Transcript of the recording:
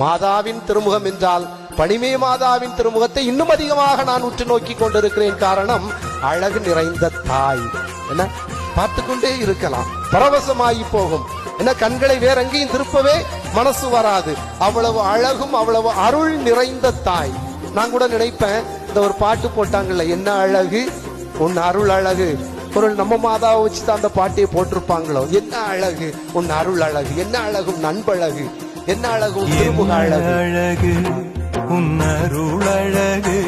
மாதாவின் திருமுகம் என்றால் பனிமே மாதாவின் திருமுகத்தை இன்னும் அதிகமாக நான் உற்று நோக்கி கொண்டிருக்கிறேன். காரணம், அழகு நிறைந்த தாய். என்ன பார்த்துக்கொண்டே இருக்கலாம், பரவசமாகி போகும். என்ன கண்களை வேற எங்கேயும் திருப்பவே மனசு வராது. அவ்வளவு அழகும் அவ்வளவு அருள் நிறைந்த தாய். நான் கூட நினைப்பேன், இந்த ஒரு பாட்டு போட்டாங்கல்ல, என்ன அழகு உன் அருள் அழகு. ஒரு நம்ம மாதாவை வச்சுதான் அந்த பாட்டியை போட்டிருப்பாங்களோ. என்ன அழகு உன் அருள் அழகு, என்ன அழகும் நண்பழகு, என்ன அழகு திருமுக அழகு, உன் அருள் அழகு.